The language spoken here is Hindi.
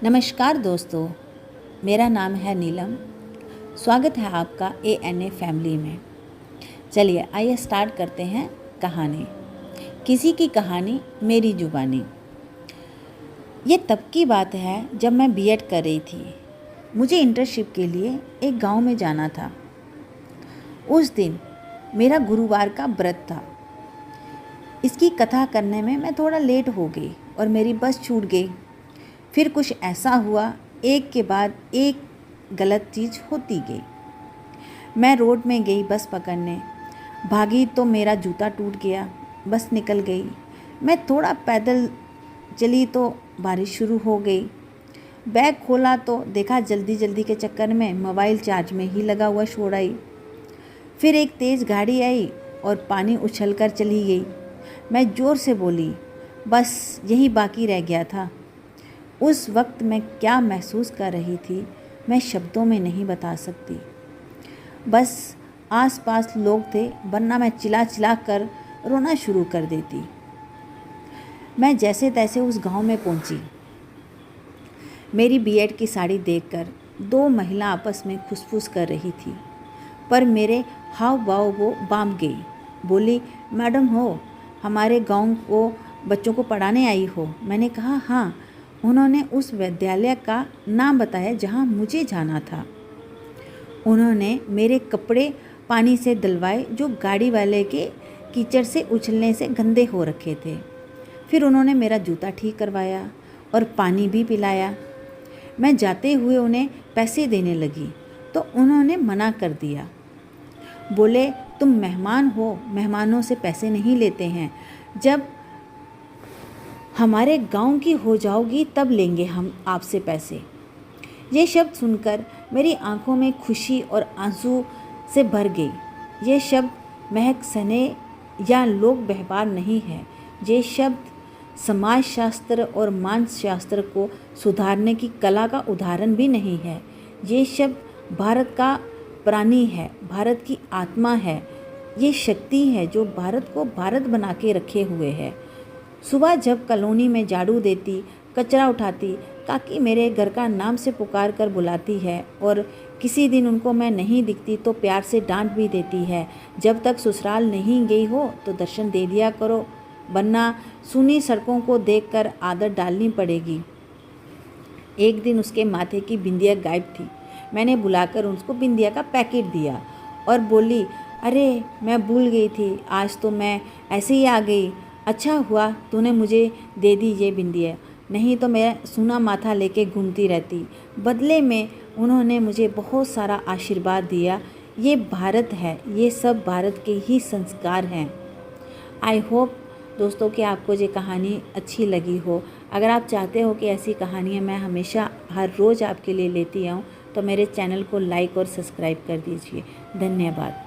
नमस्कार दोस्तों, मेरा नाम है नीलम। स्वागत है आपका ANA फैमिली में। चलिए आइए स्टार्ट करते हैं कहानी। किसी की कहानी मेरी जुबानी। ये तब की बात है जब मैं B.Ed कर रही थी। मुझे इंटर्नशिप के लिए एक गांव में जाना था। उस दिन मेरा गुरुवार का व्रत था। इसकी कथा करने में मैं थोड़ा लेट हो गई और मेरी बस छूट गई। फिर कुछ ऐसा हुआ, एक के बाद एक गलत चीज़ होती गई। मैं रोड में गई बस पकड़ने, भागी तो मेरा जूता टूट गया। बस निकल गई। मैं थोड़ा पैदल चली तो बारिश शुरू हो गई। बैग खोला तो देखा जल्दी जल्दी के चक्कर में मोबाइल चार्ज में ही लगा हुआ छोड़ आई। फिर एक तेज़ गाड़ी आई और पानी उछलकर चली गई। मैं ज़ोर से बोली, बस यही बाकी रह गया था। उस वक्त मैं क्या महसूस कर रही थी मैं शब्दों में नहीं बता सकती। बस आसपास लोग थे, वरना मैं चिल्ला चिल्ला कर रोना शुरू कर देती। मैं जैसे तैसे उस गांव में पहुंची। मेरी B.Ed की साड़ी देखकर दो महिला आपस में खुसफुस कर रही थी, पर मेरे हाव भाव वो बांध गई। बोली, मैडम हो, हमारे गांव को बच्चों को पढ़ाने आई हो? मैंने कहा हाँ। उन्होंने उस विद्यालय का नाम बताया जहां मुझे जाना था। उन्होंने मेरे कपड़े पानी से धुलवाए जो गाड़ी वाले के कीचड़ से उछलने से गंदे हो रखे थे। फिर उन्होंने मेरा जूता ठीक करवाया और पानी भी पिलाया। मैं जाते हुए उन्हें पैसे देने लगी तो उन्होंने मना कर दिया। बोले, तुम मेहमान हो, मेहमानों से पैसे नहीं लेते हैं। जब हमारे गांव की हो जाओगी तब लेंगे हम आपसे पैसे। ये शब्द सुनकर मेरी आंखों में खुशी और आंसू से भर गई। ये शब्द महक सने या लोक व्यवहार नहीं है। ये शब्द समाजशास्त्र और मानसशास्त्र को सुधारने की कला का उदाहरण भी नहीं है। ये शब्द भारत का प्राणी है, भारत की आत्मा है। ये शक्ति है जो भारत को भारत बना के रखे हुए है। सुबह जब कॉलोनी में झाड़ू देती, कचरा उठाती, काकी मेरे घर का नाम से पुकार कर बुलाती है और किसी दिन उनको मैं नहीं दिखती तो प्यार से डांट भी देती है। जब तक ससुराल नहीं गई हो तो दर्शन दे दिया करो, वरना सूनी सड़कों को देखकर आदत डालनी पड़ेगी। एक दिन उसके माथे की बिंदिया गायब थी। मैंने बुलाकर उसको बिंदिया का पैकेट दिया और बोली, अरे मैं भूल गई थी, आज तो मैं ऐसे ही आ गई। अच्छा हुआ तूने मुझे दे दी ये बिंदिया, नहीं तो मैं सूना माथा लेके घूमती रहती। बदले में उन्होंने मुझे बहुत सारा आशीर्वाद दिया। ये भारत है, ये सब भारत के ही संस्कार हैं। आई होप दोस्तों कि आपको ये कहानी अच्छी लगी हो। अगर आप चाहते हो कि ऐसी कहानियाँ मैं हमेशा हर रोज़ आपके लिए लेती आऊँ तो मेरे चैनल को लाइक और सब्सक्राइब कर दीजिए। धन्यवाद।